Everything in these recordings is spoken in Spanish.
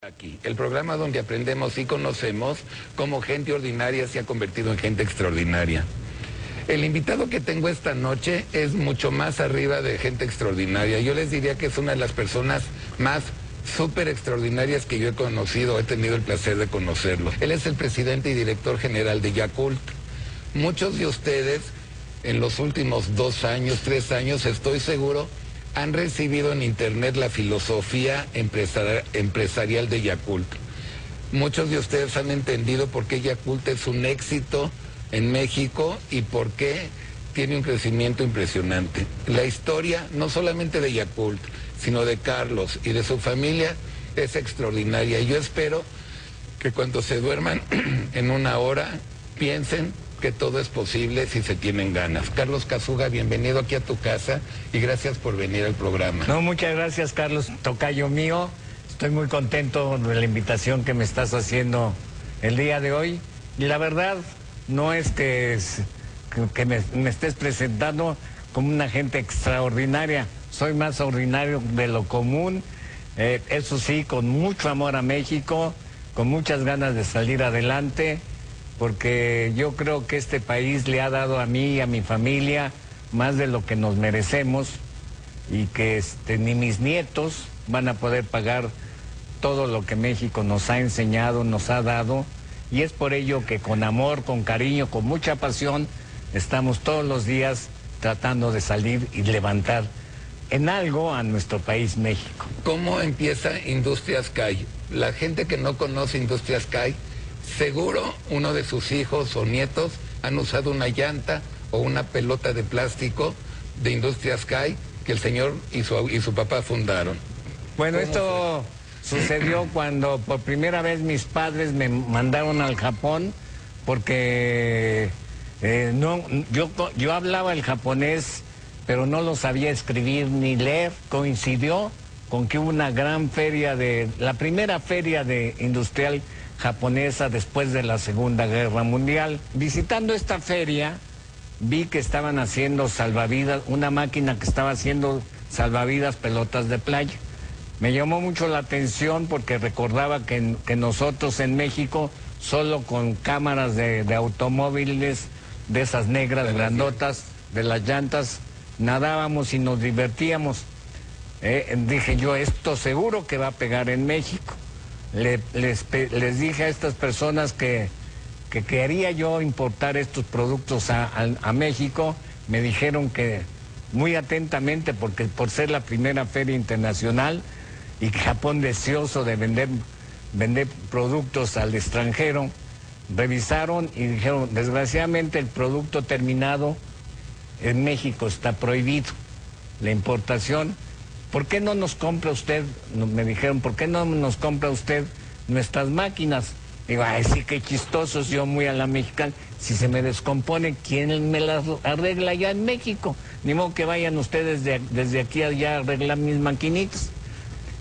Aquí, el programa donde aprendemos y conocemos cómo gente ordinaria se ha convertido en gente extraordinaria. El invitado que tengo esta noche es mucho más arriba de gente extraordinaria. Yo les diría que es una de las personas más súper extraordinarias que yo he conocido, he tenido el placer de conocerlo. Él es el presidente y director general de Yakult. Muchos de ustedes en los últimos 2 años, 3 años, estoy seguro, han recibido en internet la filosofía empresarial de Yakult. Muchos de ustedes han entendido por qué Yakult es un éxito en México y por qué tiene un crecimiento impresionante. La historia, no solamente de Yakult, sino de Carlos y de su familia, es extraordinaria. Y yo espero que cuando se duerman en 1 hora, piensen que todo es posible si se tienen ganas. Carlos Casuga, bienvenido aquí a tu casa y gracias por venir al programa. No, muchas gracias, Carlos, tocayo mío. Estoy muy contento de la invitación que me estás haciendo el día de hoy. Y la verdad, no es que me estés presentando como una gente extraordinaria. Soy más ordinario de lo común. Eso sí, con mucho amor a México, con muchas ganas de salir adelante, porque yo creo que este país le ha dado a mí y a mi familia más de lo que nos merecemos y que ni mis nietos van a poder pagar todo lo que México nos ha enseñado, nos ha dado, y es por ello que con amor, con cariño, con mucha pasión, estamos todos los días tratando de salir y levantar en algo a nuestro país, México. ¿Cómo empieza Industrias CAI? La gente que no conoce Industrias CAI, seguro uno de sus hijos o nietos han usado una llanta o una pelota de plástico de Industrias CAI que el señor y su papá fundaron. Bueno, esto sucedió cuando por primera vez mis padres me mandaron al Japón, porque yo hablaba el japonés, pero no lo sabía escribir ni leer. Coincidió con que hubo una gran feria, la primera feria industrial japonesa después de la Segunda Guerra Mundial. Visitando esta feria, vi que estaban haciendo salvavidas, una máquina que estaba haciendo salvavidas pelotas de playa. Me llamó mucho la atención porque recordaba que nosotros en México, solo con cámaras de automóviles, de esas negras grandotas, de las llantas, nadábamos y nos divertíamos. Dije yo, esto seguro que va a pegar en México. Les dije a estas personas que quería yo importar estos productos a México. Me dijeron que muy atentamente, porque por ser la primera feria internacional y Japón deseoso de vender productos al extranjero, revisaron y dijeron, desgraciadamente el producto terminado en México está prohibido, la importación. ¿Por qué no nos compra usted? Me dijeron, ¿por qué no nos compra usted nuestras máquinas? Digo, ay, sí, qué chistosos, yo muy a la mexicana. Si se me descompone, ¿quién me las arregla allá en México? Ni modo que vayan ustedes desde aquí allá a arreglar mis maquinitas.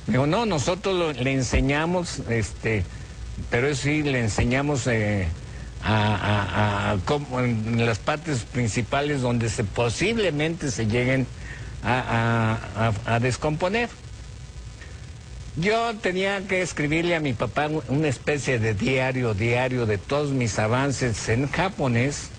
Digo, no, nosotros le enseñamos, pero eso sí, le enseñamos cómo, en las partes principales donde posiblemente se lleguen a descomponer. Yo tenía que escribirle a mi papá una especie de diario de todos mis avances en japonés,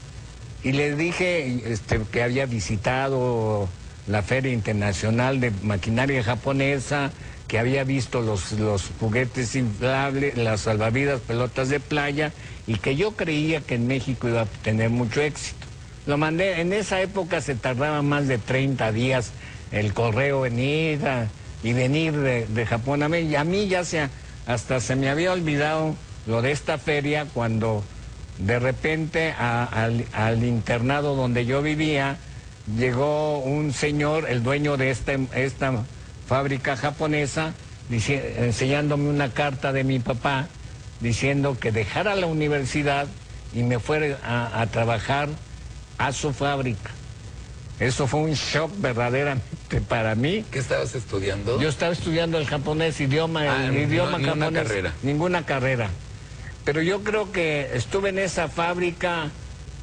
y le dije que había visitado la Feria Internacional de Maquinaria Japonesa, que había visto los juguetes inflables, las salvavidas, pelotas de playa, y que yo creía que en México iba a tener mucho éxito. Lo mandé, en esa época se tardaba más de 30 días el correo venir y venir de Japón a México. Y a mí hasta se me había olvidado lo de esta feria, cuando de repente al internado donde yo vivía llegó un señor, el dueño de esta fábrica japonesa, enseñándome una carta de mi papá diciendo que dejara la universidad y me fuera a trabajar a su fábrica. Eso fue un shock verdaderamente para mí. ¿Qué estabas estudiando? Yo estaba estudiando el japonés, idioma japonés. Ninguna carrera. Ninguna carrera. Pero yo creo que estuve en esa fábrica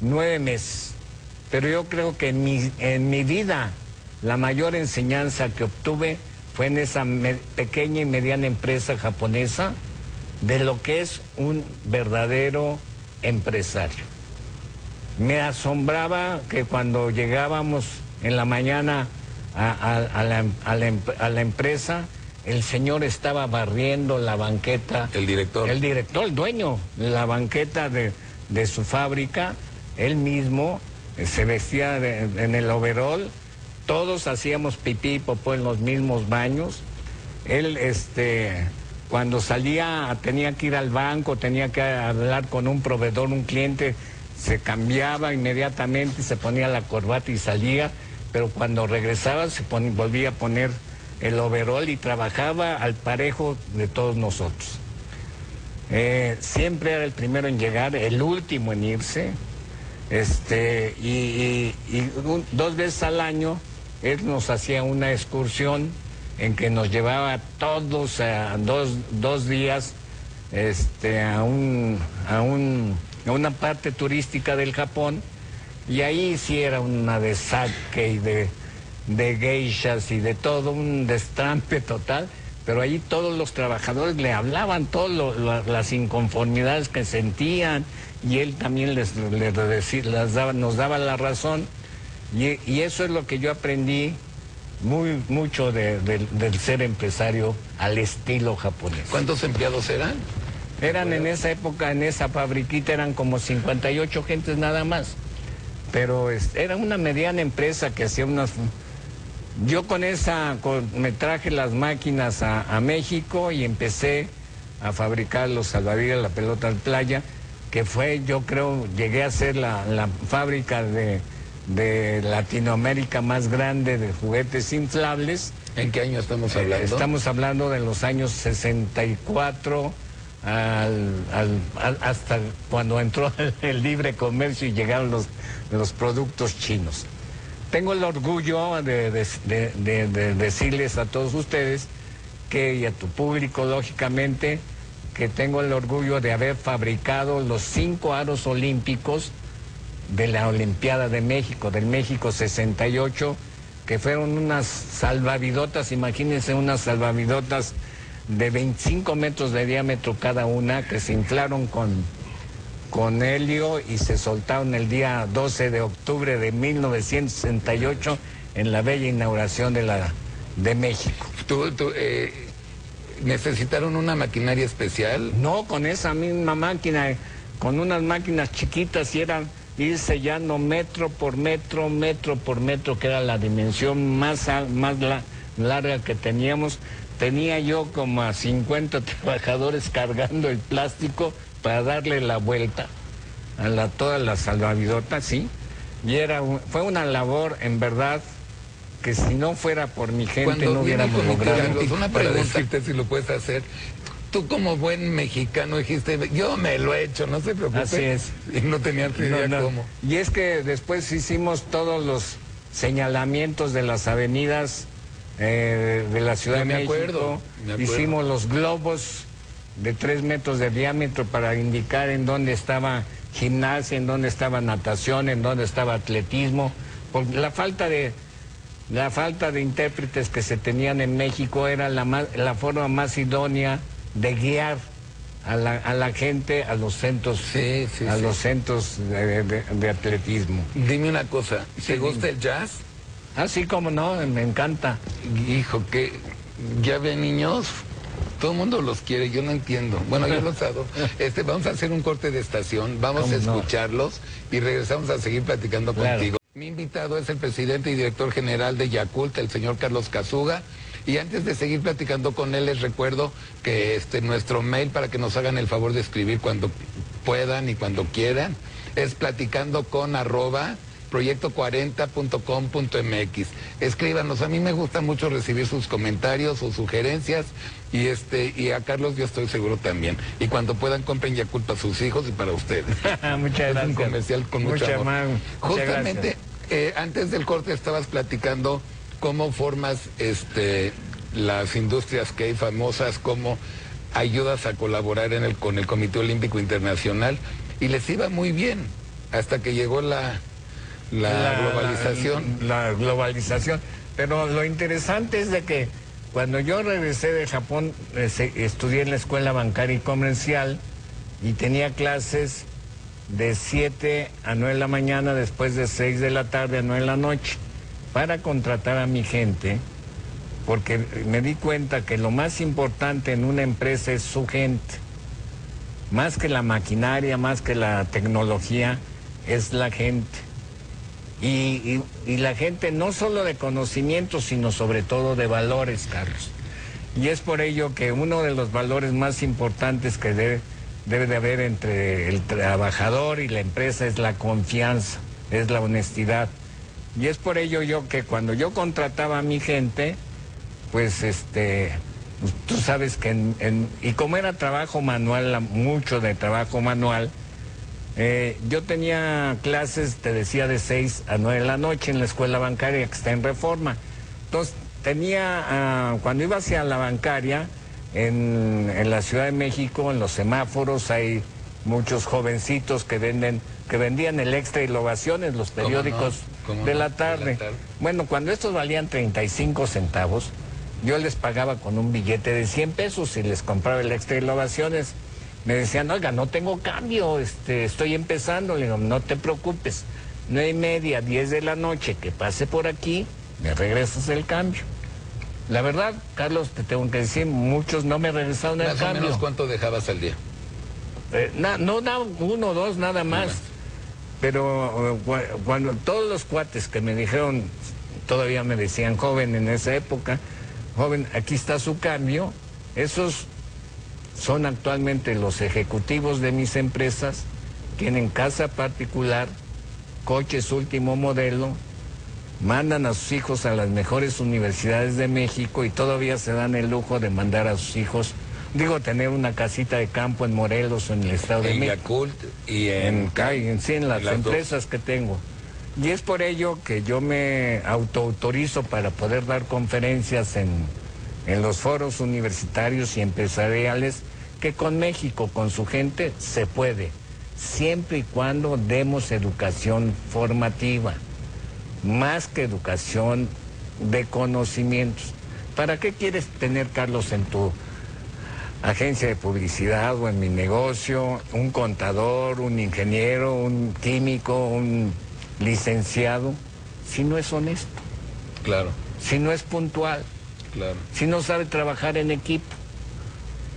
9 meses. Pero yo creo que en mi vida la mayor enseñanza que obtuve fue en esa pequeña y mediana empresa japonesa, de lo que es un verdadero empresario. Me asombraba que cuando llegábamos en la mañana a la empresa, el señor estaba barriendo la banqueta. El director. El director, el dueño, la banqueta de su fábrica, él mismo se vestía en el overol, todos hacíamos pipí y popó en los mismos baños. Él, cuando salía, tenía que ir al banco, tenía que hablar con un proveedor, un cliente, se cambiaba inmediatamente, se ponía la corbata y salía, pero cuando regresaba volvía a poner el overol y trabajaba al parejo de todos nosotros. Siempre era el primero en llegar, el último en irse, dos veces al año él nos hacía una excursión en que nos llevaba todos a dos días a una parte turística del Japón, y ahí sí era una de sake y de geishas y de todo, un destrampe total, pero ahí todos los trabajadores le hablaban todas las inconformidades que sentían, y él también nos daba la razón, y eso es lo que yo aprendí mucho del ser empresario al estilo japonés. ¿Cuántos empleados eran? Eran en esa época, en esa fabriquita, eran como 58 gentes nada más. Pero era una mediana empresa que hacía unas... Yo me traje las máquinas a México y empecé a fabricar los salvavidas, la pelota de playa, que fue, yo creo, llegué a ser la fábrica de Latinoamérica más grande de juguetes inflables. ¿En qué año estamos hablando? Estamos hablando de los años 64 hasta cuando entró el libre comercio y llegaron los productos chinos. Tengo el orgullo de decirles a todos ustedes y a tu público, lógicamente, que tengo el orgullo de haber fabricado los 5 aros olímpicos de la Olimpiada de México, del México 68, que fueron unas salvavidotas, imagínense unas salvavidotas de 25 metros de diámetro cada una, que se inflaron con helio y se soltaron el día 12 de octubre de 1968 en la bella inauguración de México. ¿Necesitaron una maquinaria especial? No, con esa misma máquina, con unas máquinas chiquitas, y eran ir sellando metro por metro, que era la dimensión más larga que teníamos. Tenía yo como a 50 trabajadores cargando el plástico para darle la vuelta a todas las salvavidotas, ¿sí? Y fue una labor, en verdad, que si no fuera por mi gente no hubiéramos logrado. Una pregunta, si lo puedes hacer. Tú como buen mexicano dijiste, yo me lo he hecho, no se preocupe. Así es. Y no tenías idea cómo. Y es que después hicimos todos los señalamientos de las avenidas de la Ciudad de México. Me acuerdo. Hicimos los globos de 3 metros de diámetro para indicar en dónde estaba gimnasia, en dónde estaba natación, en dónde estaba atletismo. Por la falta de intérpretes que se tenían en México era la forma más idónea de guiar a la gente a los centros, los centros de atletismo. Dime una cosa, ¿te gusta el jazz? Ah, sí, cómo no, me encanta. Hijo, que ya ven, niños, todo el mundo los quiere, yo no entiendo. Bueno, yo los adoro. Vamos a hacer un corte de estación, vamos a escucharlos y regresamos a seguir platicando contigo. Mi invitado es el presidente y director general de Yakult, el señor Carlos Kazuga. Y antes de seguir platicando con él, les recuerdo que nuestro mail, para que nos hagan el favor de escribir cuando puedan y cuando quieran, es platicando@proyecto40.com.mx. Escríbanos, a mí me gusta mucho recibir sus comentarios o sugerencias, y a Carlos yo estoy seguro también. Y cuando puedan, compren Yakult para sus hijos y para ustedes. Muchas gracias. Es un comercial con mucho amor. Justamente, antes del corte estabas platicando cómo formas las industrias que hay famosas, cómo ayudas a colaborar con el Comité Olímpico Internacional, y les iba muy bien hasta que llegó la globalización. La globalización. Pero lo interesante es de que cuando yo regresé de Japón, estudié en la Escuela Bancaria y Comercial y tenía clases de 7 a 9 de la mañana, después de 6 de la tarde a 9 de la noche, para contratar a mi gente, porque me di cuenta que lo más importante en una empresa es su gente. Más que la maquinaria, más que la tecnología, es la gente. Y la gente no solo de conocimiento, sino sobre todo de valores, Carlos. Y es por ello que uno de los valores más importantes que debe de haber entre el trabajador y la empresa es la confianza, es la honestidad. Y es por ello yo que cuando yo contrataba a mi gente, pues tú sabes que y como era trabajo manual, mucho de trabajo manual, yo tenía clases, te decía, de 6 a 9 de la noche en la escuela bancaria que está en Reforma. Entonces cuando iba hacia la bancaria, en la Ciudad de México, en los semáforos, hay muchos jovencitos que vendían el Extra y Ovaciones, los periódicos de la tarde. Bueno, cuando estos valían 35 centavos, yo les pagaba con un billete de 100 pesos y les compraba el Extra y Ovaciones. Me decían, oiga, no tengo cambio, estoy empezando. Le digo, no te preocupes, 9:30, 10 de la noche, que pase por aquí, me regresas el cambio. La verdad, Carlos, te tengo que decir, muchos no me regresaron el cambio. Más o menos, ¿cuánto dejabas al día? No, 1 o 2, nada más. Pero cuando todos los cuates que me dijeron, todavía me decían joven en esa época, joven, aquí está su cambio, esos son actualmente los ejecutivos de mis empresas, tienen casa particular, coches último modelo, mandan a sus hijos a las mejores universidades de México y todavía se dan el lujo de mandar a sus hijos, tener una casita de campo en Morelos o en el Estado de México. En Yakult y en las empresas que tengo. Y es por ello que yo me autorizo para poder dar conferencias en los foros universitarios y empresariales, que con México, con su gente, se puede, siempre y cuando demos educación formativa, más que educación de conocimientos. ¿Para qué quieres tener, Carlos, en tu agencia de publicidad o en mi negocio un contador, un ingeniero, un químico, un licenciado, si no es honesto? Claro. Si no es puntual. Claro. Si no sabe trabajar en equipo.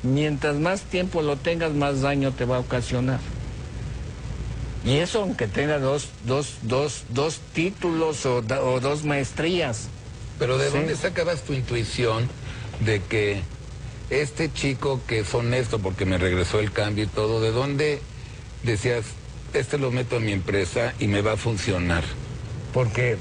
Mientras más tiempo lo tengas, más daño te va a ocasionar. Y eso aunque tenga dos títulos o 2 maestrías. Pero ¿de dónde sacabas tu intuición de que este chico que es honesto porque me regresó el cambio y todo, de dónde decías, lo meto a mi empresa y me va a funcionar? Porque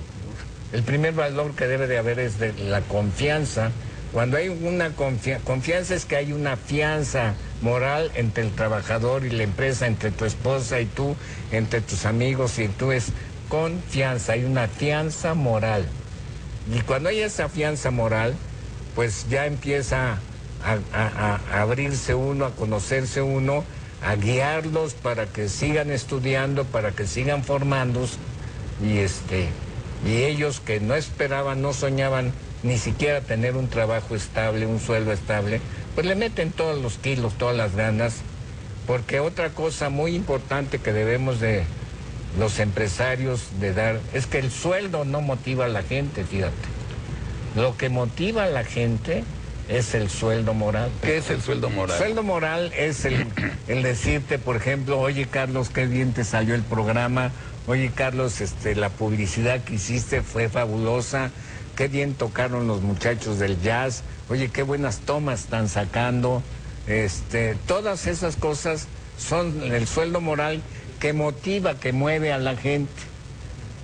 el primer valor que debe de haber es de la confianza. Cuando hay una confianza es que hay una fianza moral entre el trabajador y la empresa, entre tu esposa y tú, entre tus amigos y tú, es confianza, hay una fianza moral. Y cuando hay esa fianza moral, pues ya empieza a abrirse uno, a conocerse uno, a guiarlos para que sigan estudiando, para que sigan formándose, y ellos que no esperaban, no soñaban ni siquiera tener un trabajo estable, un sueldo estable, pues le meten todos los kilos, todas las ganas, porque otra cosa muy importante que debemos de los empresarios de dar es que el sueldo no motiva a la gente, fíjate. Lo que motiva a la gente es el sueldo moral. ¿Qué es el sueldo moral? El sueldo moral es el decirte, por ejemplo, oye Carlos, qué bien te salió el programa, oye Carlos, la publicidad que hiciste fue fabulosa, qué bien tocaron los muchachos del jazz, oye, qué buenas tomas están sacando, todas esas cosas son el sueldo moral que motiva, que mueve a la gente.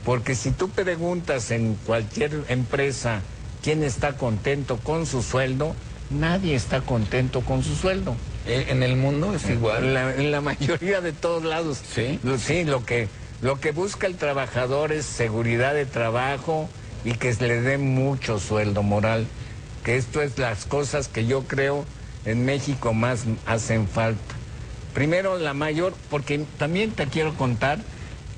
Porque si tú preguntas en cualquier empresa quién está contento con su sueldo, nadie está contento con su sueldo. ¿En el mundo es igual? En la mayoría de todos lados. ¿Sí? Sí, lo que busca el trabajador es seguridad de trabajo y que se le dé mucho sueldo moral. Que esto es las cosas que yo creo en México más hacen falta. Primero, la mayor, porque también te quiero contar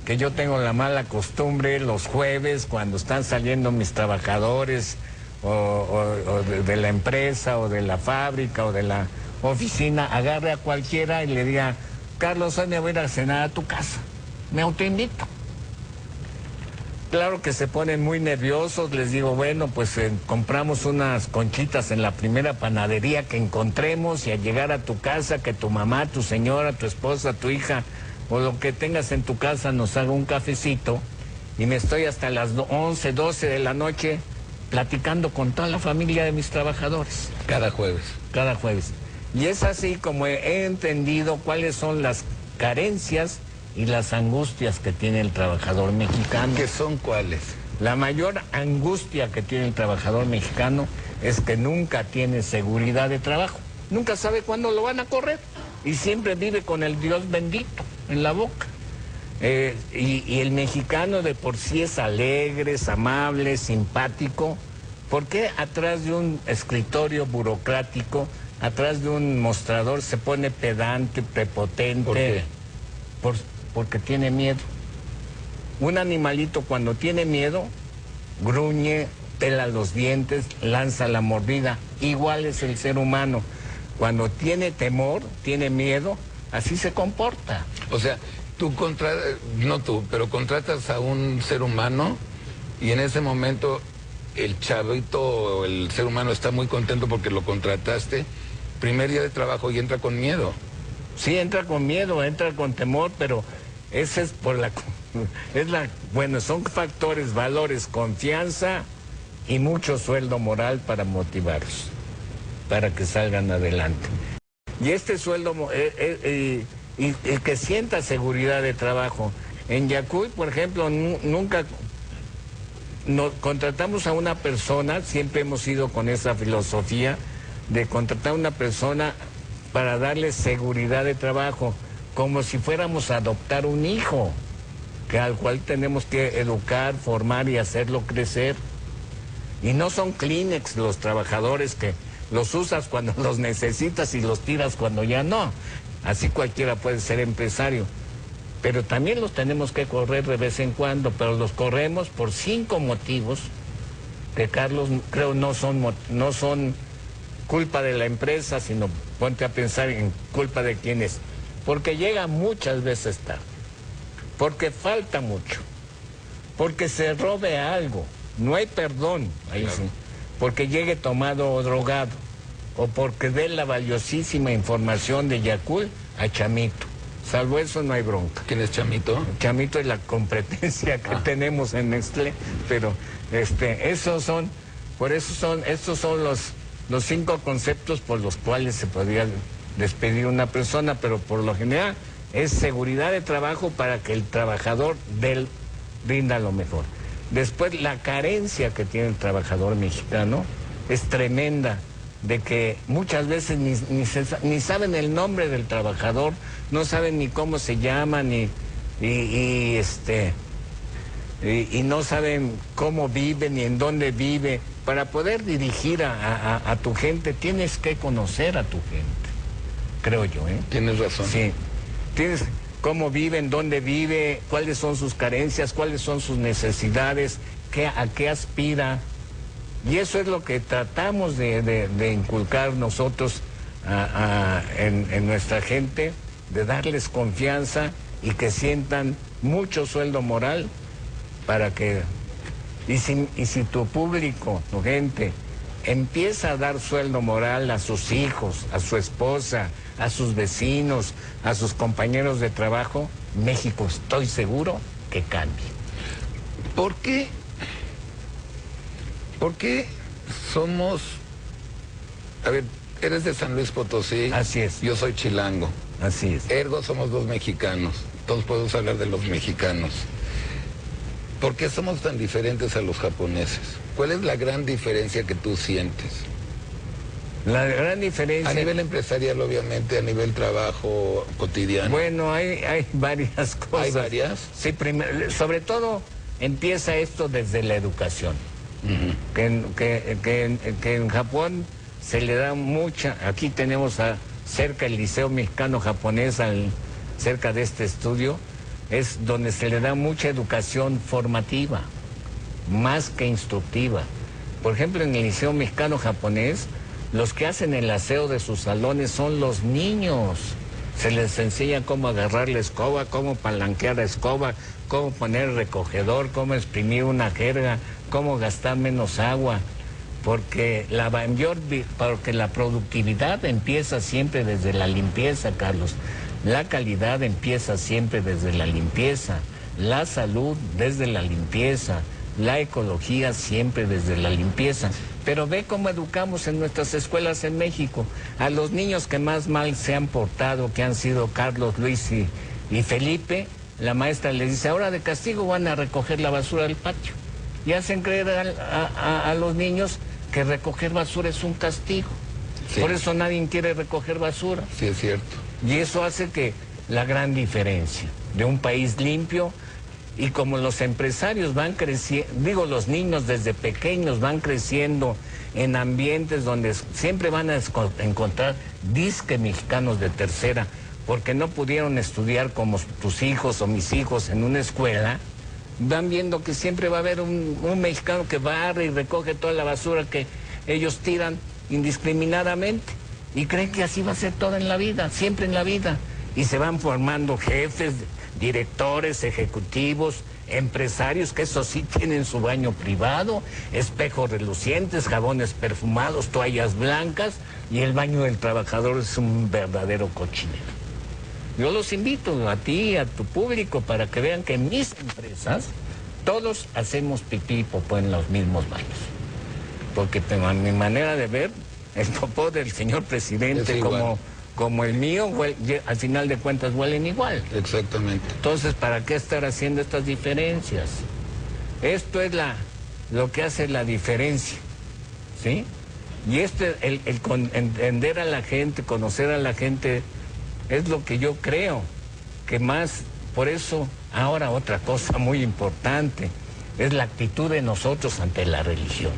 que yo tengo la mala costumbre los jueves, cuando están saliendo mis trabajadores de la empresa o de la fábrica o de la oficina, agarre a cualquiera y le diga, Carlos, hoy me voy a ir a cenar a tu casa, me autoinvito. Claro que se ponen muy nerviosos, les digo, bueno, pues compramos unas conchitas en la primera panadería que encontremos y al llegar a tu casa, que tu mamá, tu señora, tu esposa, tu hija o lo que tengas en tu casa nos haga un cafecito y me estoy hasta las 11, 12 de la noche platicando con toda la familia de mis trabajadores. Cada jueves. Cada jueves. Y es así como he entendido cuáles son las carencias y las angustias que tiene el trabajador mexicano. ¿Qué son cuáles? La mayor angustia que tiene el trabajador mexicano es que nunca tiene seguridad de trabajo. Nunca sabe cuándo lo van a correr y siempre vive con el Dios bendito en la boca. Y el mexicano de por sí es alegre, es amable, simpático. ¿Por qué atrás de un escritorio burocrático, atrás de un mostrador se pone pedante, prepotente? ¿Por qué? Porque tiene miedo. Un animalito cuando tiene miedo, gruñe, pela los dientes, lanza la mordida. Igual es el ser humano. Cuando tiene temor, tiene miedo, así se comporta. O sea, pero contratas a un ser humano y en ese momento el chavito o el ser humano está muy contento porque lo contrataste, primer día de trabajo y entra con miedo. Sí, entra con miedo, entra con temor, pero ese es bueno, son factores, valores, confianza y mucho sueldo moral para motivarlos, para que salgan adelante. Y este sueldo, y que sienta seguridad de trabajo. En Yacuy, por ejemplo, nunca contratamos a una persona, siempre hemos ido con esa filosofía de contratar a una persona para darle seguridad de trabajo, como si fuéramos a adoptar un hijo, al cual tenemos que educar, formar y hacerlo crecer. Y no son Kleenex los trabajadores que los usas cuando los necesitas y los tiras cuando ya no. Así cualquiera puede ser empresario. Pero también los tenemos que correr de vez en cuando, pero los corremos por 5 motivos que, Carlos, creo no son culpa de la empresa, sino ponte a pensar en culpa de quién es. Porque llega muchas veces tarde, porque falta mucho, porque se robe algo, no hay perdón, ahí claro. Sí, porque llegue tomado o drogado, o porque dé la valiosísima información de Yakult a Chamito. Salvo eso no hay bronca. ¿Quién es Chamito? Chamito es la competencia que tenemos en Nestlé, pero estos son los 5 conceptos por los cuales se podría despedir una persona, pero por lo general es seguridad de trabajo para que el trabajador rinda lo mejor. Después, la carencia que tiene el trabajador mexicano es tremenda, de que muchas veces ni saben el nombre del trabajador, no saben ni cómo se llama, y no saben cómo vive, ni en dónde vive. Para poder dirigir a tu gente, tienes que conocer a tu gente, creo yo, ¿eh? Tienes razón. Sí, tienes cómo vive, en dónde vive, cuáles son sus carencias, cuáles son sus necesidades, a qué aspira. Y eso es lo que tratamos de inculcar nosotros en nuestra gente, de darles confianza y que sientan mucho sueldo moral para que... Y si tu público, tu gente, empieza a dar sueldo moral a sus hijos, a su esposa, a sus vecinos, a sus compañeros de trabajo, México, estoy seguro que cambie. ¿Por qué? ¿Por qué somos... A ver, eres de San Luis Potosí. Así es. Yo soy chilango. Así es. Ergo somos 2 mexicanos. Todos podemos hablar de los mexicanos. ¿Por qué somos tan diferentes a los japoneses? ¿Cuál es la gran diferencia que tú sientes? La gran diferencia... A nivel empresarial, obviamente, a nivel trabajo cotidiano. Bueno, hay varias cosas. ¿Hay varias? Sí, sobre todo empieza esto desde la educación. Que en Japón se le da mucha... Aquí tenemos cerca el Liceo Mexicano Japonés, cerca de este estudio, es donde se le da mucha educación formativa, más que instructiva. Por ejemplo, en el Liceo Mexicano Japonés, los que hacen el aseo de sus salones son los niños. Se les enseña cómo agarrar la escoba, cómo palanquear la escoba, cómo poner el recogedor, cómo exprimir una jerga, cómo gastar menos agua. Porque la productividad empieza siempre desde la limpieza, Carlos. La calidad empieza siempre desde la limpieza. La salud desde la limpieza. La ecología siempre desde la limpieza. Pero ve cómo educamos en nuestras escuelas en México. A los niños que más mal se han portado, que han sido Carlos, Luis y Felipe, la maestra les dice, ahora de castigo van a recoger la basura del patio. Y hacen creer a los niños que recoger basura es un castigo. Sí. Por eso nadie quiere recoger basura. Sí, es cierto. Y eso hace que la gran diferencia de un país limpio, y como los empresarios van creciendo, los niños desde pequeños van creciendo en ambientes donde siempre van a encontrar disque mexicanos de tercera, porque no pudieron estudiar como tus hijos o mis hijos en una escuela, van viendo que siempre va a haber un mexicano que barre y recoge toda la basura que ellos tiran indiscriminadamente. Y creen que así va a ser todo en la vida, siempre en la vida. Y se van formando jefes, directores, ejecutivos, empresarios, que eso sí tienen su baño privado, espejos relucientes, jabones perfumados, toallas blancas, y el baño del trabajador es un verdadero cochinero. Yo los invito a ti, a tu público, para que vean que en mis empresas todos hacemos pipí y popó en los mismos baños. Porque a mi manera de ver, el popó del señor presidente como el mío, al final de cuentas huelen igual. Exactamente. Entonces, ¿para qué estar haciendo estas diferencias? Esto es lo que hace la diferencia, ¿sí? Y el entender a la gente, conocer a la gente, es lo que yo creo que más. Por eso, ahora otra cosa muy importante es la actitud de nosotros ante la religión.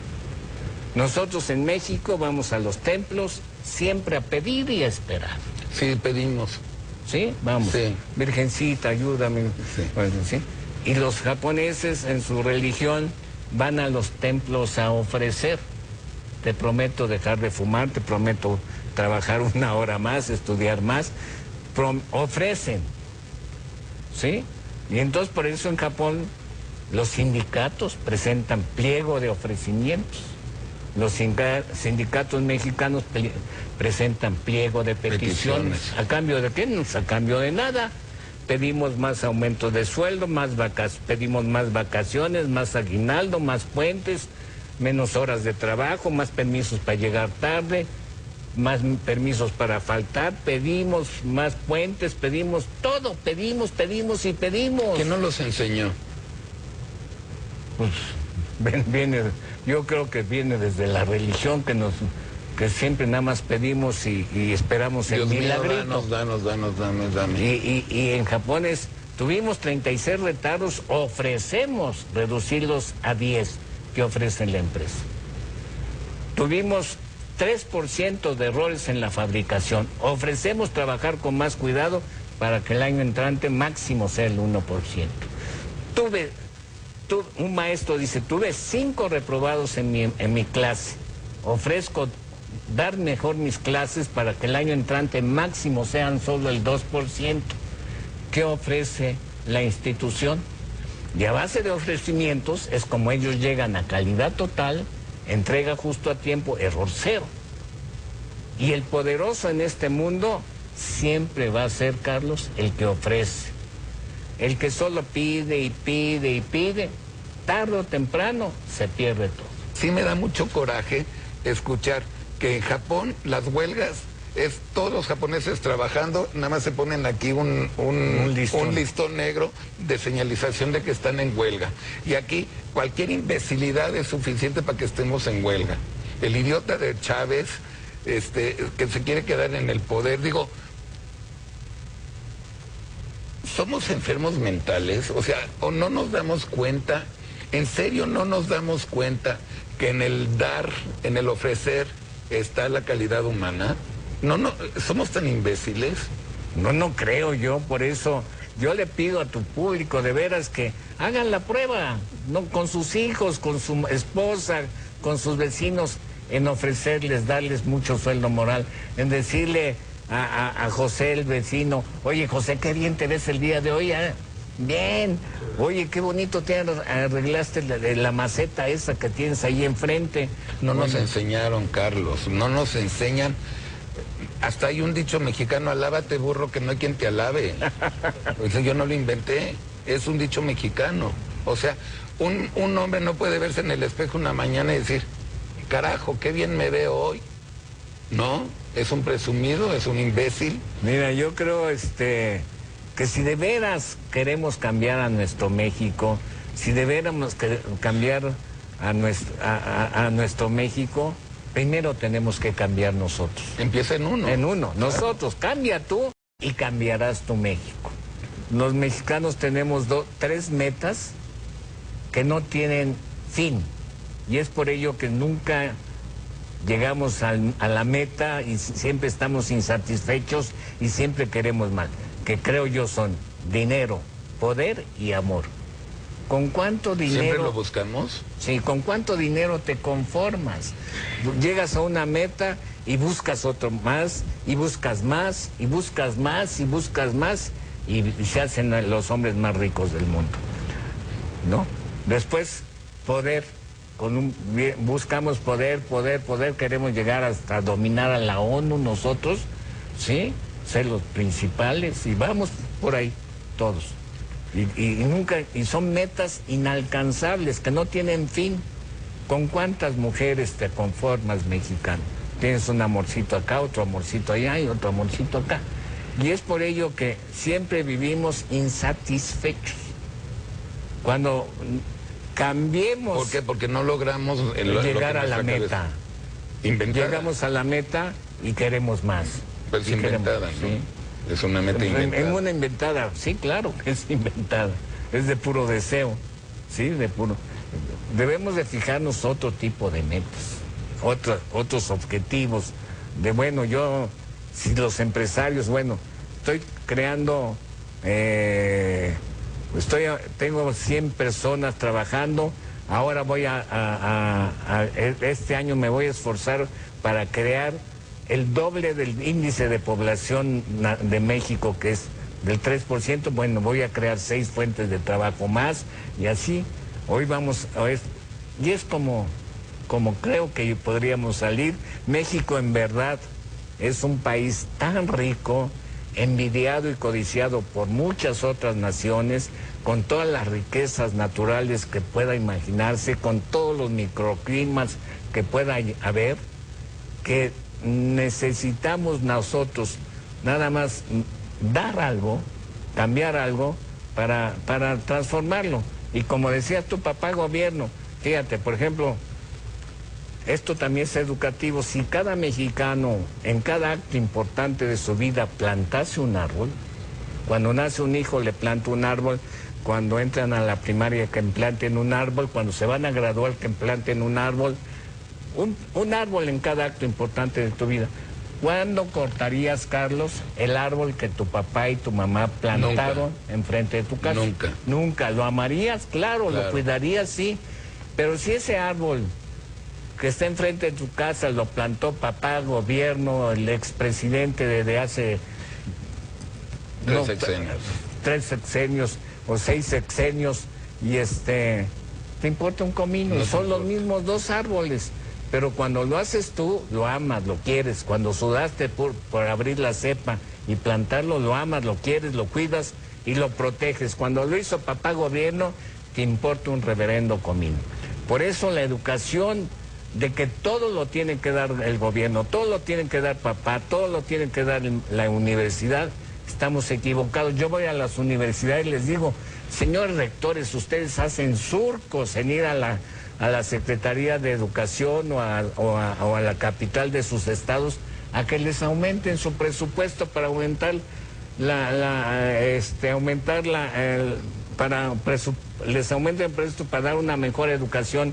Nosotros en México vamos a los templos siempre a pedir y a esperar. Sí, pedimos. ¿Sí? Vamos. Sí. Virgencita, ayúdame. Sí. Bueno, ¿sí? Y los japoneses en su religión van a los templos a ofrecer. Te prometo dejar de fumar, te prometo trabajar 1 hora más, estudiar más. Ofrecen. ¿Sí? Y entonces por eso en Japón los sindicatos presentan pliego de ofrecimientos. Los sindicatos mexicanos presentan pliego de peticiones. ¿A cambio de qué? No, a cambio de nada. Pedimos más aumento de sueldo, pedimos más vacaciones, más aguinaldo, más puentes, menos horas de trabajo, más permisos para llegar tarde, más permisos para faltar, pedimos más puentes, pedimos todo, pedimos y pedimos. ¿Quién nos los enseñó? Pues yo creo que viene desde la religión, que siempre nada más pedimos y esperamos el milagrito. Danos. Y en Japón tuvimos 36 retardos, ofrecemos reducirlos a 10 que ofrece la empresa. Tuvimos 3% de errores en la fabricación. Ofrecemos trabajar con más cuidado para que el año entrante máximo sea el 1%. Un maestro dice, tuve 5 reprobados en mi clase. Ofrezco dar mejor mis clases para que el año entrante máximo sean solo el 2%. ¿Qué ofrece la institución? Y a base de ofrecimientos es como ellos llegan a calidad total, entrega justo a tiempo, error cero. Y el poderoso en este mundo siempre va a ser, Carlos, el que ofrece. El que solo pide y pide y pide, tarde o temprano se pierde todo. Sí me da mucho coraje escuchar que en Japón las huelgas es todos los japoneses trabajando, nada más se ponen aquí un listón negro de señalización de que están en huelga. Y aquí cualquier imbecilidad es suficiente para que estemos en huelga. El idiota de Chávez, que se quiere quedar en el poder, digo, somos enfermos mentales, o sea, o no nos damos cuenta, en serio no nos damos cuenta que en el dar, en el ofrecer, está la calidad humana. No, somos tan imbéciles. No creo yo, por eso yo le pido a tu público de veras que hagan la prueba, no, con sus hijos, con su esposa, con sus vecinos, en ofrecerles, darles mucho sueldo moral, en decirle a José, el vecino, oye, José, qué bien te ves el día de hoy, ¿eh? Bien, oye, qué bonito te arreglaste la maceta esa que tienes ahí enfrente. No nos enseñaron, Carlos, no nos enseñan. Hasta hay un dicho mexicano, alábate burro, que no hay quien te alabe. O sea, yo no lo inventé, es un dicho mexicano. O sea, un hombre no puede verse en el espejo una mañana y decir, carajo, qué bien me veo hoy. No, es un presumido, es un imbécil. Mira, yo creo que si de veras queremos cambiar a nuestro México, si de veras cambiar a nuestro México, primero tenemos que cambiar nosotros. Empieza en uno. En uno. Nosotros, cambia tú y cambiarás tu México. Los mexicanos tenemos tres metas que no tienen fin. Y es por ello que nunca llegamos a la meta y siempre estamos insatisfechos y siempre queremos más. Que creo yo son dinero, poder y amor. ¿Con cuánto dinero? ¿Siempre lo buscamos? Sí, ¿con cuánto dinero te conformas? Llegas a una meta y buscas otro más, y buscas más, y buscas más, y buscas más, y se hacen los hombres más ricos del mundo, ¿no? Después, poder, buscamos poder, queremos llegar hasta dominar a la ONU nosotros, ¿sí? Ser los principales, y vamos por ahí, todos. Y son metas inalcanzables, que no tienen fin. ¿Con cuántas mujeres te conformas, mexicano? Tienes un amorcito acá, otro amorcito allá y otro amorcito acá. Y es por ello que siempre vivimos insatisfechos. Cuando cambiemos... ¿Por qué? Porque no logramos llegar a la meta. Inventada. Llegamos a la meta y queremos más. Pero es inventada, ¿no? ¿Sí? Es una meta inventada. Es una inventada, sí, claro que es inventada. Es de puro deseo, sí, de puro. Debemos de fijarnos otro tipo de metas, otros objetivos. Si los empresarios, estoy creando, tengo 100 personas trabajando. Ahora este año me voy a esforzar para crear el doble del índice de población de México, que es del 3%, voy a crear 6 fuentes de trabajo más, y así, hoy vamos a ver, y es como creo que podríamos salir. México en verdad es un país tan rico, envidiado y codiciado por muchas otras naciones, con todas las riquezas naturales que pueda imaginarse, con todos los microclimas que pueda haber, que necesitamos nosotros nada más dar algo, cambiar algo para transformarlo. Y como decía tu papá gobierno, fíjate, por ejemplo, esto también es educativo. Si cada mexicano en cada acto importante de su vida plantase un árbol, cuando nace un hijo le planta un árbol, cuando entran a la primaria que planten un árbol, cuando se van a graduar que planten un árbol, un árbol en cada acto importante de tu vida. ¿Cuándo cortarías, Carlos, el árbol que tu papá y tu mamá plantaron enfrente de tu casa? Nunca. Nunca. ¿Lo amarías? Claro, lo cuidarías, sí. Pero si ese árbol que está enfrente de tu casa lo plantó papá, gobierno, el expresidente desde hace... tres sexenios o 6 sexenios, y te importa un comino, no, son los mismos 2 árboles. Pero cuando lo haces tú, lo amas, lo quieres. Cuando sudaste por abrir la cepa y plantarlo, lo amas, lo quieres, lo cuidas y lo proteges. Cuando lo hizo papá gobierno, te importa un reverendo comino. Por eso la educación de que todo lo tiene que dar el gobierno, todo lo tiene que dar papá, todo lo tiene que dar la universidad, estamos equivocados. Yo voy a las universidades y les digo, señores rectores, ustedes hacen surcos en ir a la Secretaría de Educación o a la capital de sus estados a que les aumenten su presupuesto para aumentar les aumenten el presupuesto para dar una mejor educación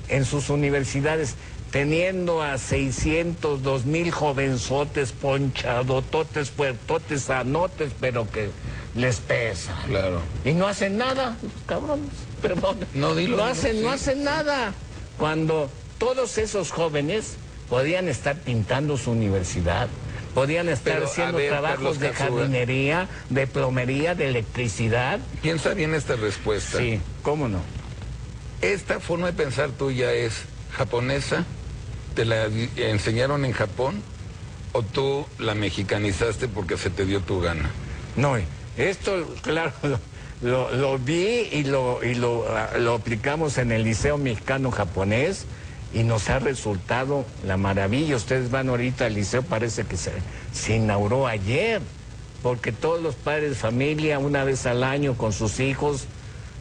en sus universidades, teniendo a 602,000 jovenzotes ponchadototes, puertotes, anotes, pero que les pesa. Claro. Y no hacen nada, cabrones, perdón. No, dilo, no hacen sí. nada. Cuando todos esos jóvenes podían estar pintando su universidad, podían estar Pero, haciendo a ver, trabajos Carlos de Katsura, jardinería, de plomería, de electricidad. Piensa bien esta respuesta. Sí, ¿cómo no? Esta forma de pensar tuya es japonesa, ¿te la enseñaron en Japón o tú la mexicanizaste porque se te dio tu gana? No, esto, claro, lo vi y lo aplicamos en el Liceo Mexicano Japonés y nos ha resultado la maravilla. Ustedes van ahorita al liceo, parece que se inauguró ayer, porque todos los padres de familia, una vez al año con sus hijos,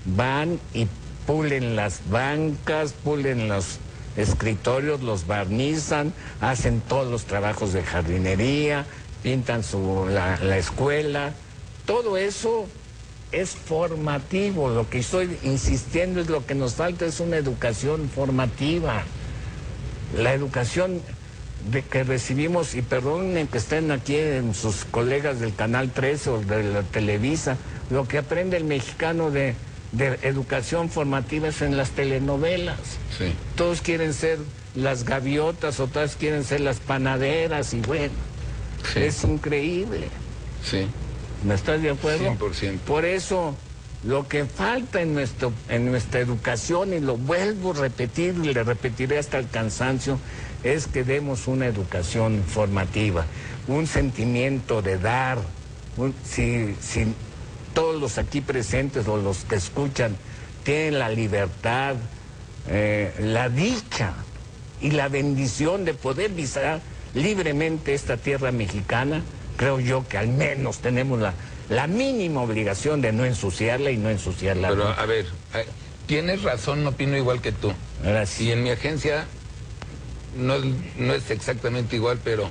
van y pulen las bancas, pulen los escritorios, los barnizan, hacen todos los trabajos de jardinería, pintan la escuela. Todo eso es formativo. Lo que estoy insistiendo es lo que nos falta es una educación formativa. La educación que recibimos, y perdonen que estén aquí en sus colegas del Canal 13 o de la Televisa, lo que aprende el mexicano de educación formativa es en las telenovelas. Sí. Todos quieren ser las gaviotas o todas quieren ser las panaderas y bueno, Sí. es increíble. Sí. ¿Me estás de acuerdo? 100%. Por eso, lo que falta en nuestra educación, y lo vuelvo a repetir y le repetiré hasta el cansancio, es que demos una educación formativa, un sentimiento de dar. Si todos los aquí presentes o los que escuchan tienen la libertad, la dicha y la bendición de poder visitar libremente esta tierra mexicana, creo yo que al menos tenemos la mínima obligación de no ensuciarla y no ensuciarla. Pero a ver, tienes razón, no opino igual que tú. Gracias. Y en mi agencia no es exactamente igual, pero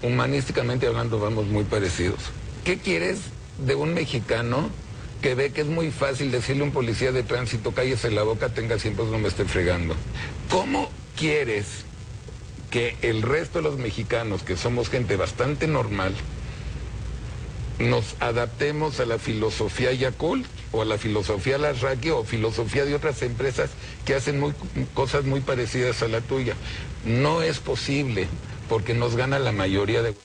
humanísticamente hablando vamos muy parecidos. ¿Qué quieres de un mexicano que ve que es muy fácil decirle a un policía de tránsito, cállese la boca, tenga 100 pesos, no me esté fregando? ¿Cómo quieres que el resto de los mexicanos, que somos gente bastante normal, nos adaptemos a la filosofía Yakult o a la filosofía Larraqui o filosofía de otras empresas que hacen cosas muy parecidas a la tuya? No es posible, porque nos gana la mayoría de...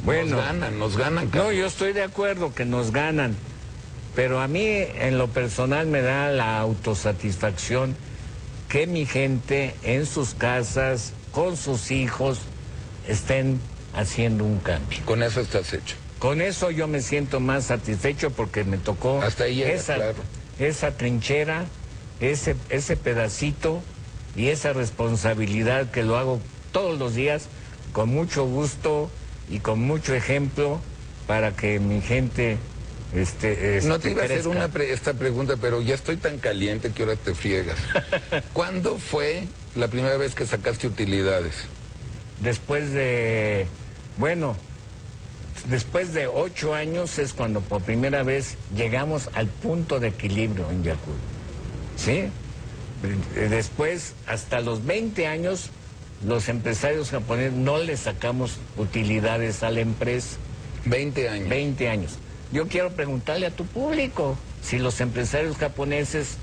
Bueno, nos ganan. No, yo estoy de acuerdo que nos ganan, pero a mí en lo personal me da la autosatisfacción que mi gente en sus casas, con sus hijos, estén haciendo un cambio. Con eso estás hecho. Con eso yo me siento más satisfecho porque me tocó hasta ahí llega, claro, esa trinchera, ese pedacito y esa responsabilidad que lo hago todos los días con mucho gusto y con mucho ejemplo para que mi gente no te iba a hacer crezca. esta pregunta, pero ya estoy tan caliente que ahora te friegas. ¿Cuándo fue la primera vez que sacaste utilidades? Después de 8 años es cuando por primera vez llegamos al punto de equilibrio en Yakult. ¿Sí? Después, hasta los 20 años, los empresarios japoneses no le sacamos utilidades a la empresa. 20 años. 20 años. Yo quiero preguntarle a tu público si los empresarios japoneses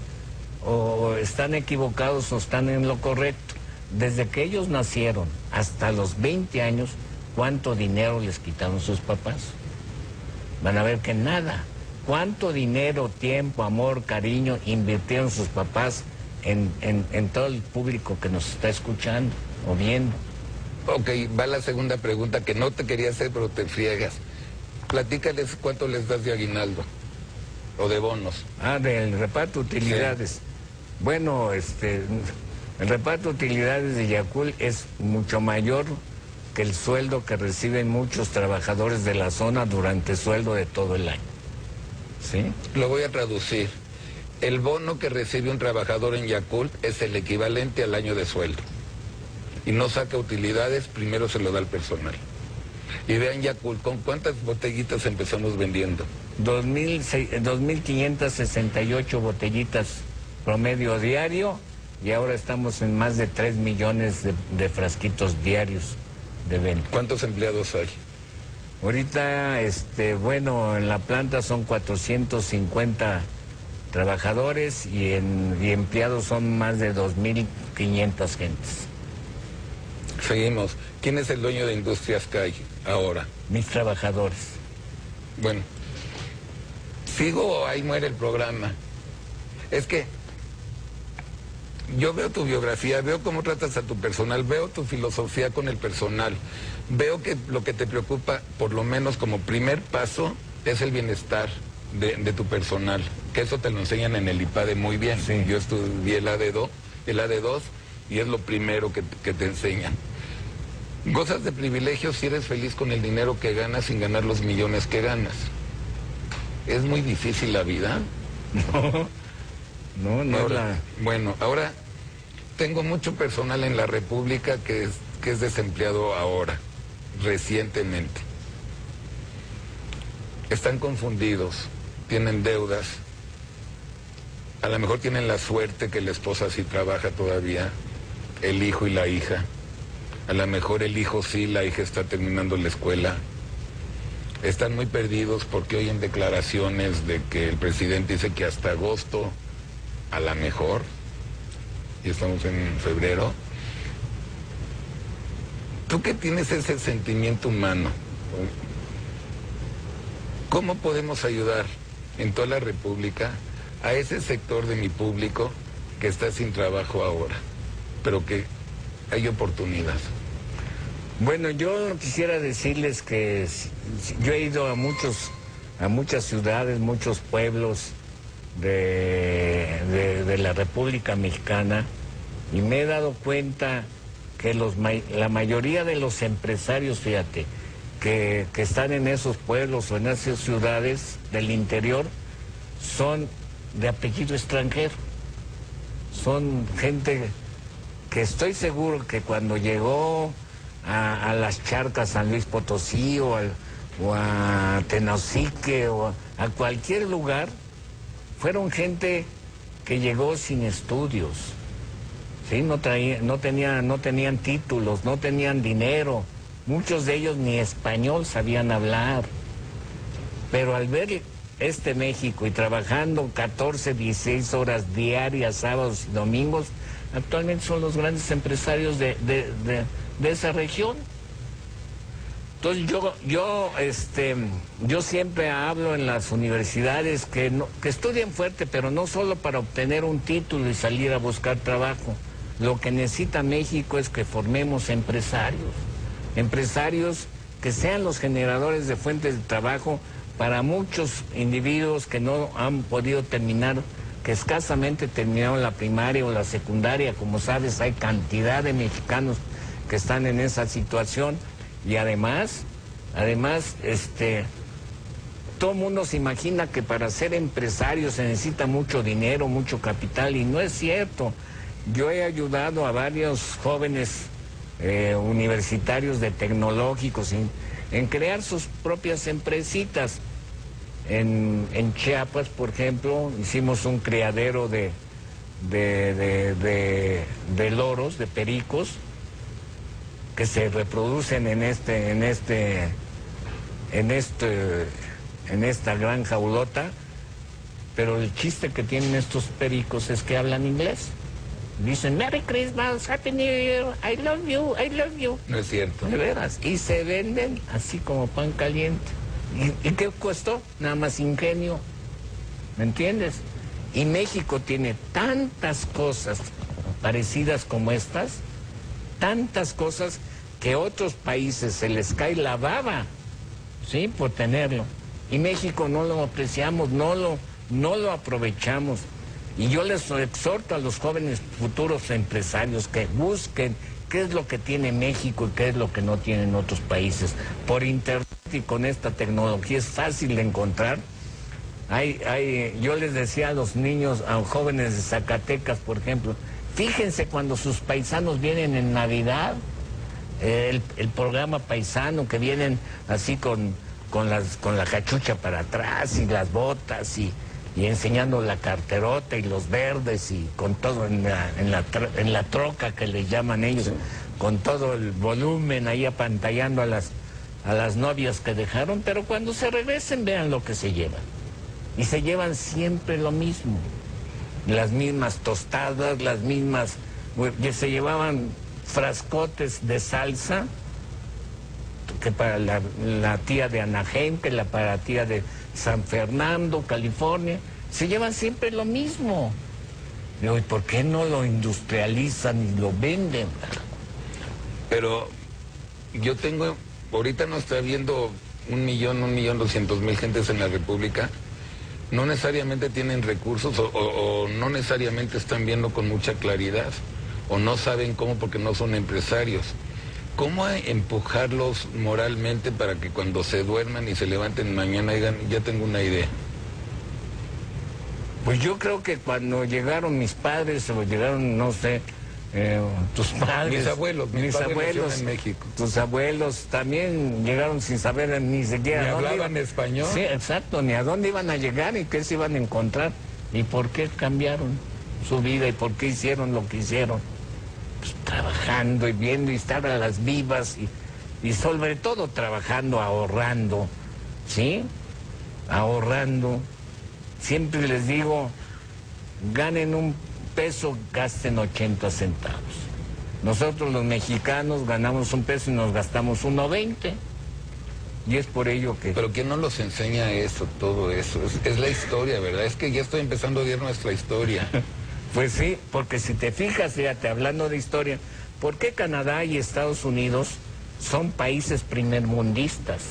o están equivocados o están en lo correcto. Desde que ellos nacieron hasta los 20 años, ¿cuánto dinero les quitaron sus papás? Van a ver que nada. ¿Cuánto dinero, tiempo, amor, cariño invirtieron sus papás en todo el público que nos está escuchando o viendo? Ok, va la segunda pregunta que no te quería hacer, pero te friegas. Platícales cuánto les das de aguinaldo o de bonos. Del reparto de utilidades. Sí. Bueno, el reparto de utilidades de Yakult es mucho mayor que el sueldo que reciben muchos trabajadores de la zona durante el sueldo de todo el año. ¿Sí? Lo voy a traducir. El bono que recibe un trabajador en Yakult es el equivalente al año de sueldo. Y no saca utilidades, primero se lo da al personal. Y vean Yakult, ¿con cuántas botellitas empezamos vendiendo? 2.568 botellitas promedio diario y ahora estamos en más de 3 millones de frasquitos diarios de venta. ¿Cuántos empleados hay? Ahorita, bueno, en la planta son 450 trabajadores y empleados son más de 2.500 gentes. Seguimos. ¿Quién es el dueño de Industrias CAI ahora? Mis trabajadores. Bueno, ¿sigo o ahí muere el programa? Es que yo veo tu biografía, veo cómo tratas a tu personal, veo tu filosofía con el personal, veo que lo que te preocupa, por lo menos como primer paso, es el bienestar de tu personal, que eso te lo enseñan en el IPADE muy bien. Sí. Yo estudié el AD2, y es lo primero que te enseñan. Gozas de privilegios si eres feliz con el dinero que ganas sin ganar los millones que ganas. ¿Es muy difícil la vida? No, Ahora, bueno, ahora tengo mucho personal en la República que es desempleado ahora, recientemente. Están confundidos, tienen deudas, a lo mejor tienen la suerte que la esposa sí trabaja todavía, el hijo y la hija. A lo mejor el hijo sí, la hija está terminando la escuela. Están muy perdidos porque oyen declaraciones de que el presidente dice que hasta agosto, a lo mejor, y estamos en febrero. Tú que tienes ese sentimiento humano, ¿cómo podemos ayudar en toda la República a ese sector de mi público que está sin trabajo ahora, pero que hay oportunidad? Bueno, yo quisiera decirles que yo he ido a muchas ciudades, muchos pueblos de la República Mexicana y me he dado cuenta que la mayoría de los empresarios, fíjate, que están en esos pueblos o en esas ciudades del interior son de apellido extranjero. Son gente que estoy seguro que cuando llegó a las Charcas, San Luis Potosí o a Tenosique o a cualquier lugar, fueron gente que llegó sin estudios, ¿sí? No tenían títulos, no tenían dinero, muchos de ellos ni español sabían hablar, pero al ver México y trabajando 14, 16 horas diarias, sábados y domingos, actualmente son los grandes empresarios de esa región. Entonces yo siempre hablo en las universidades que estudien fuerte, pero no solo para obtener un título y salir a buscar trabajo. Lo que necesita México es que formemos empresarios que sean los generadores de fuentes de trabajo para muchos individuos que no han podido terminar, que escasamente terminaron la primaria o la secundaria. Como sabes, hay cantidad de mexicanos que están en esa situación. Y además, todo el mundo se imagina que para ser empresario se necesita mucho dinero, mucho capital, y no es cierto. Yo he ayudado a varios jóvenes universitarios de tecnológicos en crear sus propias empresitas. En Chiapas, por ejemplo, hicimos un criadero de loros, de pericos, que se reproducen en esta gran jaulota, pero el chiste que tienen estos pericos es que hablan inglés. Dicen, Merry Christmas, Happy New Year, I love you, I love you. No es cierto. De veras. Y se venden así como pan caliente. ¿Y qué costó? Nada más ingenio. ¿Me entiendes? Y México tiene tantas cosas parecidas como estas, tantas cosas que a otros países se les cae la baba, ¿sí? Por tenerlo. Y México no lo apreciamos, no lo aprovechamos. Y yo les exhorto a los jóvenes futuros empresarios que busquen qué es lo que tiene México y qué es lo que no tienen otros países. Por internet y con esta tecnología es fácil de encontrar. Yo les decía a los niños, a los jóvenes de Zacatecas, por ejemplo, fíjense cuando sus paisanos vienen en Navidad, el programa paisano, que vienen así con la cachucha para atrás y las botas y enseñando la carterota y los verdes y con todo en la troca que le llaman ellos, sí, con todo el volumen ahí apantallando a a las novias que dejaron, pero cuando se regresen vean lo que se llevan. Y se llevan siempre lo mismo. Las mismas tostadas, las mismas... Se llevaban frascotes de salsa, que para la tía de Anaheim, que para la tía de San Fernando, California. Se llevan siempre lo mismo. Digo, ¿y por qué no lo industrializan y lo venden? Pero yo tengo, ahorita no está viendo 1.200.000 gentes en la República, no necesariamente tienen recursos o no necesariamente están viendo con mucha claridad, o no saben cómo porque no son empresarios. ¿Cómo empujarlos moralmente para que cuando se duerman y se levanten mañana digan, ya tengo una idea? Pues yo creo que cuando llegaron mis padres, o llegaron, no sé, tus padres... Mis abuelos en México. Tus abuelos también llegaron sin saber ni siquiera... ¿Ni hablaban español? Sí, exacto, ni a dónde iban a llegar y qué se iban a encontrar. Y por qué cambiaron su vida y por qué hicieron lo que hicieron. Pues trabajando y viendo y estar a las vivas y sobre todo trabajando, ahorrando, ¿sí? Ahorrando. Siempre les digo, ganen un peso, gasten 80 centavos. Nosotros los mexicanos ganamos un peso y nos gastamos 1.20. Y es por ello que... Pero ¿quién no los enseña eso, todo eso? Es la historia, ¿verdad? Es que ya estoy empezando a odiar nuestra historia. Pues sí, porque si te fijas, fíjate, hablando de historia, ¿por qué Canadá y Estados Unidos son países primermundistas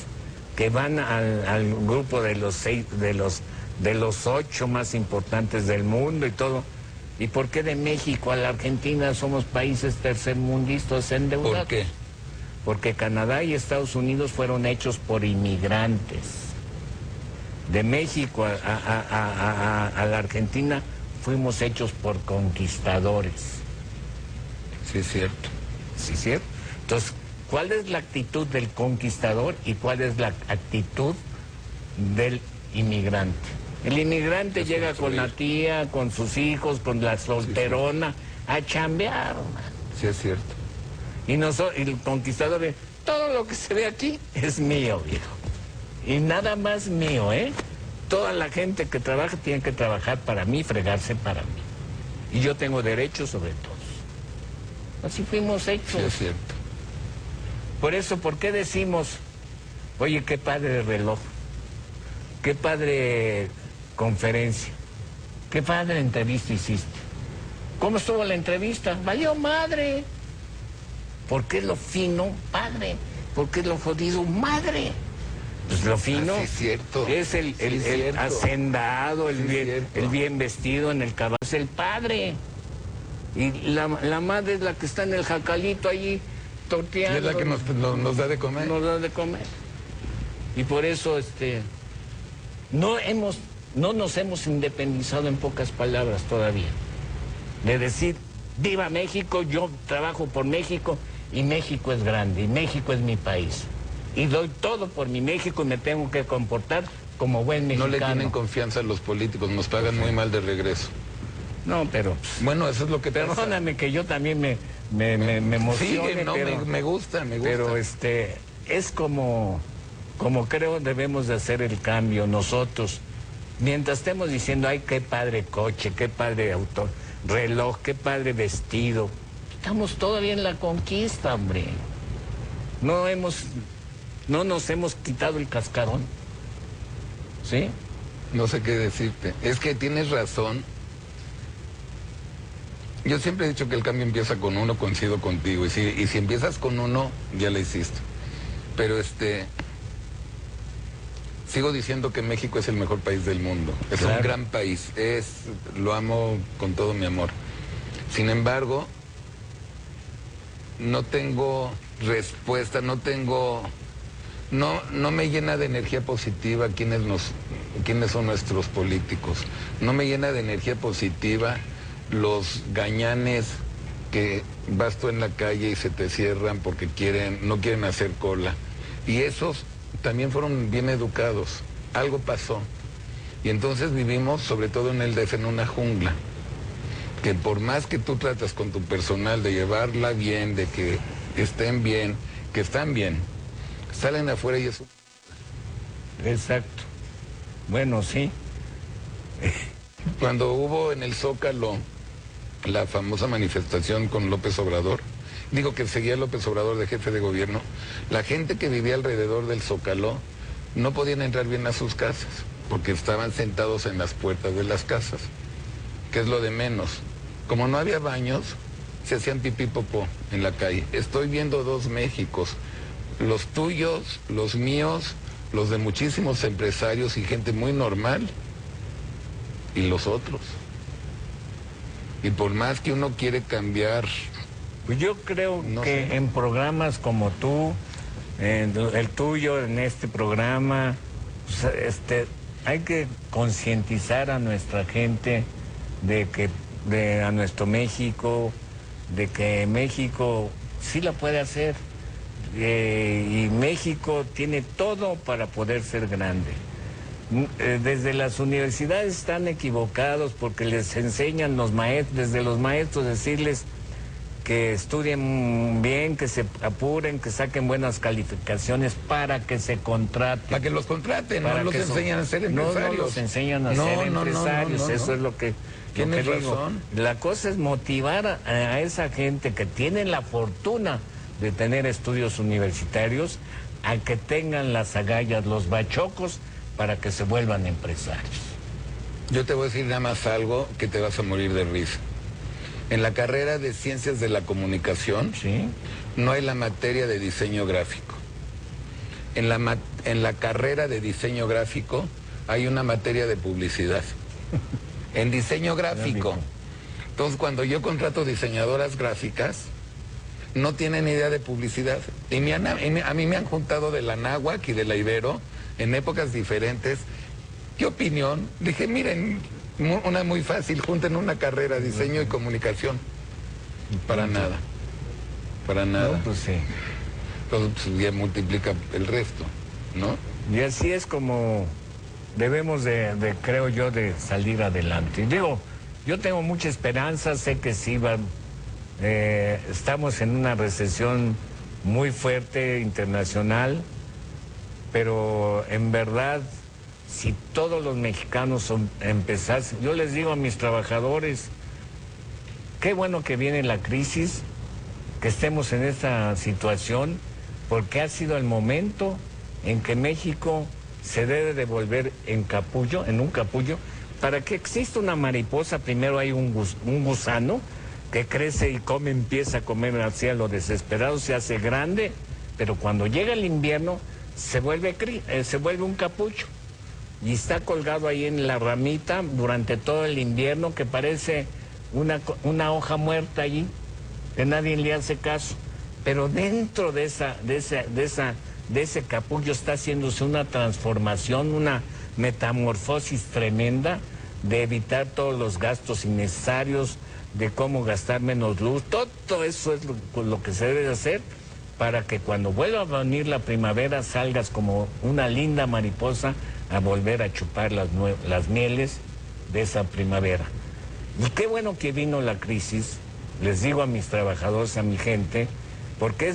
que van al grupo de los 8 más importantes del mundo y todo? ¿Y por qué de México a la Argentina somos países tercermundistas endeudados? ¿Por qué? Porque Canadá y Estados Unidos fueron hechos por inmigrantes. De México a la Argentina fuimos hechos por conquistadores. Sí, es cierto. Sí, es cierto. Entonces, ¿cuál es la actitud del conquistador y cuál es la actitud del inmigrante? El inmigrante llega con la tía, con sus hijos, con la solterona, a chambear, man. Sí, es cierto. Y el conquistador dice, todo lo que se ve aquí es mío, viejo. Y nada más mío, ¿eh? Toda la gente que trabaja tiene que trabajar para mí, fregarse para mí. Y yo tengo derechos sobre todos. Así fuimos hechos. Sí, es cierto. Por eso, ¿por qué decimos, oye, qué padre reloj, qué padre conferencia, qué padre entrevista hiciste? ¿Cómo estuvo la entrevista? ¡Valió madre! ¿Por qué lo fino, padre? ¿Por qué lo jodido, madre? Pues lo fino sí, es cierto. Es el hacendado, el bien vestido en el caballo, es el padre. Y la madre es la que está en el jacalito allí torteando. Y es la que nos da de comer. Nos da de comer. Y por eso no nos hemos independizado, en pocas palabras, todavía. De decir, viva México, yo trabajo por México y México es grande y México es mi país. Y doy todo por mi México y me tengo que comportar como buen mexicano. No le tienen confianza a los políticos, nos pagan muy mal de regreso. No, pero... Bueno, eso es lo que pasa. Perdóname que yo también me emocione, sí, no, pero, me gusta. Pero es como creo debemos de hacer el cambio nosotros. Mientras estemos diciendo, ay, qué padre coche, qué padre auto, reloj, qué padre vestido. Estamos todavía en la conquista, hombre. No nos hemos quitado el cascarón. ¿Sí? No sé qué decirte. Es que tienes razón. Yo siempre he dicho que el cambio empieza con uno, coincido contigo. Y si empiezas con uno, ya lo hiciste. Pero sigo diciendo que México es el mejor país del mundo. Es un gran país. Lo amo con todo mi amor. Sin embargo, no tengo respuesta, no me llena de energía positiva quiénes son nuestros políticos. No me llena de energía positiva los gañanes que vas tú en la calle y se te cierran porque no quieren hacer cola. Y esos también fueron bien educados. Algo pasó. Y entonces vivimos, sobre todo en el DF, en una jungla. Que por más que tú tratas con tu personal de llevarla bien, de que estén bien, que están bien, Salen afuera y es... Exacto. Bueno, sí. Cuando hubo en el Zócalo la famosa manifestación con López Obrador, digo que seguía López Obrador de jefe de gobierno, la gente que vivía alrededor del Zócalo no podían entrar bien a sus casas, porque estaban sentados en las puertas de las casas, que es lo de menos. Como no había baños, se hacían pipí popó en la calle. Estoy viendo dos Méxicos, los tuyos, los míos, los de muchísimos empresarios y gente muy normal, y los otros. Y por más que uno quiere cambiar... Pues yo creo no que sé. en programas como tú, el tuyo, en este programa, pues, hay que concientizar a nuestra gente a nuestro México, de que México sí la puede hacer. Y México tiene todo para poder ser grande. Desde las universidades están equivocados porque les enseñan desde los maestros decirles que estudien bien, que se apuren, que saquen buenas calificaciones para que se contraten. Para que los contraten, no los enseñan a ser empresarios. No los enseñan a ser empresarios, eso es lo que Tienes digo. razón. La cosa es motivar a esa gente que tiene la fortuna de tener estudios universitarios a que tengan las agallas, los bachocos, para que se vuelvan empresarios. Yo te voy a decir nada más algo que te vas a morir de risa. En la carrera de Ciencias de la Comunicación, ¿Sí? no hay la materia de diseño gráfico. En la carrera de diseño gráfico hay una materia de publicidad. En diseño gráfico. Entonces, cuando yo contrato diseñadoras gráficas, no tienen idea de publicidad. Y a mí me han juntado de la Náhuac y de la Ibero en épocas diferentes. ¿Qué opinión? Dije, miren, una muy fácil, junten una carrera, diseño y comunicación. Para nada. Para nada. No, pues sí. Entonces pues, ya multiplica el resto, ¿no? Y así es como debemos creo yo, de salir adelante. Digo, yo tengo mucha esperanza, sé que sí estamos en una recesión muy fuerte internacional, pero en verdad, si todos los mexicanos empezasen, yo les digo a mis trabajadores, qué bueno que viene la crisis, que estemos en esta situación, porque ha sido el momento en que México se debe de volver en un capullo. Para que exista una mariposa, primero hay un gusano que crece y empieza a comer hacia lo desesperado, se hace grande, pero cuando llega el invierno se vuelve un capullo y está colgado ahí en la ramita durante todo el invierno, que parece una hoja muerta allí, que nadie le hace caso. Pero dentro de ese capullo está haciéndose una transformación, una metamorfosis tremenda de evitar todos los gastos innecesarios, de cómo gastar menos luz. Todo eso es lo que se debe de hacer para que cuando vuelva a venir la primavera salgas como una linda mariposa a volver a chupar las mieles de esa primavera. Y qué bueno que vino la crisis, les digo a mis trabajadores, a mi gente, porque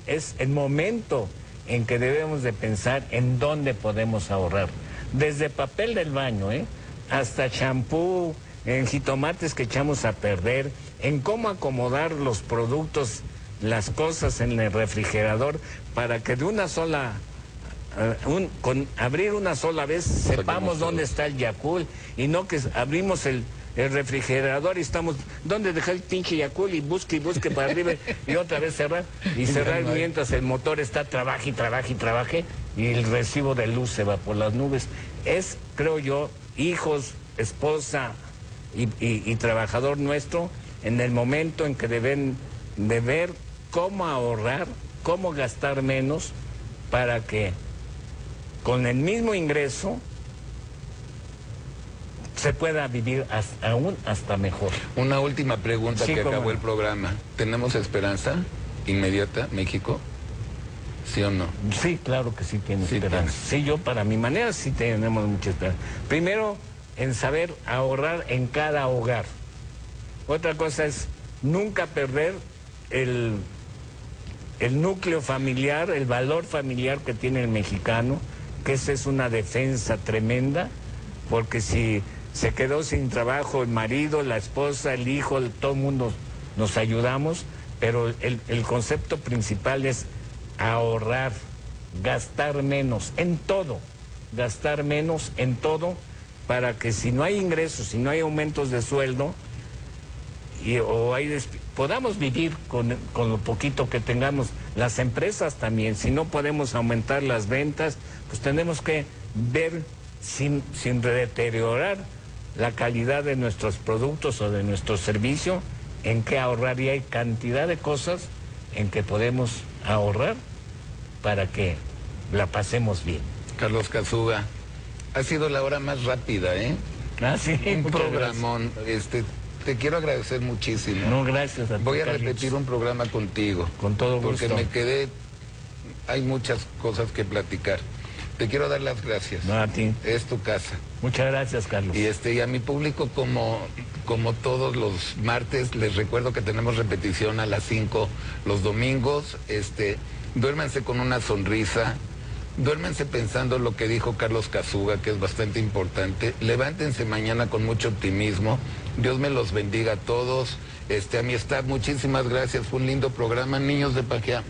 es el momento en que debemos de pensar en dónde podemos ahorrar. Desde papel del baño, hasta champú, en jitomates que echamos a perder, en cómo acomodar los productos, las cosas en el refrigerador, para que de una sola, con abrir una sola vez, sepamos dónde está el Yakult, y no que abrimos el refrigerador y estamos, ¿dónde dejé el pinche Yakult? Y busque para arriba y otra vez cerrar, y cerrar mientras el motor está trabaje y el recibo de luz se va por las nubes. Es, creo yo, hijos, esposa y trabajador nuestro, en el momento en que deben de ver cómo ahorrar, cómo gastar menos, para que con el mismo ingreso se pueda vivir aún hasta mejor. Una última pregunta, sí, que acabó no. el programa. ¿Tenemos esperanza inmediata, México? ¿Sí o no? Sí, claro que sí tiene esperanza. Sí, yo para mi manera sí tenemos mucha esperanza. Primero, en saber ahorrar en cada hogar. Otra cosa es nunca perder el núcleo familiar, el valor familiar que tiene el mexicano, que esa es una defensa tremenda, porque si se quedó sin trabajo el marido, la esposa, el hijo, todo el mundo nos ayudamos, pero el concepto principal es ahorrar, gastar menos en todo, para que si no hay ingresos, si no hay aumentos de sueldo, podamos vivir con lo poquito que tengamos. Las empresas también, si no podemos aumentar las ventas, pues tenemos que ver sin deteriorar la calidad de nuestros productos o de nuestro servicio, en qué ahorrar, y hay cantidad de cosas en que podemos ahorrar para que la pasemos bien. Carlos Cazzuga, ha sido la hora más rápida, ¿eh? Ah, sí, un programón. Te quiero agradecer muchísimo. No, gracias a ti, Voy a Carlitos. repetir un programa contigo. Con todo gusto. Porque me quedé... Hay muchas cosas que platicar. Te quiero dar las gracias. No, a ti. Es tu casa. Muchas gracias, Carlos. Y a mi público, como todos los martes, les recuerdo que tenemos repetición a las 5 los domingos. Duérmanse con una sonrisa. Duérmense pensando lo que dijo Carlos Cazzuga, que es bastante importante. Levántense mañana con mucho optimismo. Dios me los bendiga a todos. A mi staff, muchísimas gracias. Fue un lindo programa. Niños de Pajea,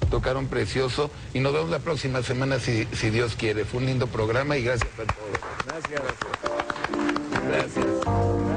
tocaron precioso. Y nos vemos la próxima semana si Dios quiere. Fue un lindo programa y gracias a todos. Gracias. Gracias.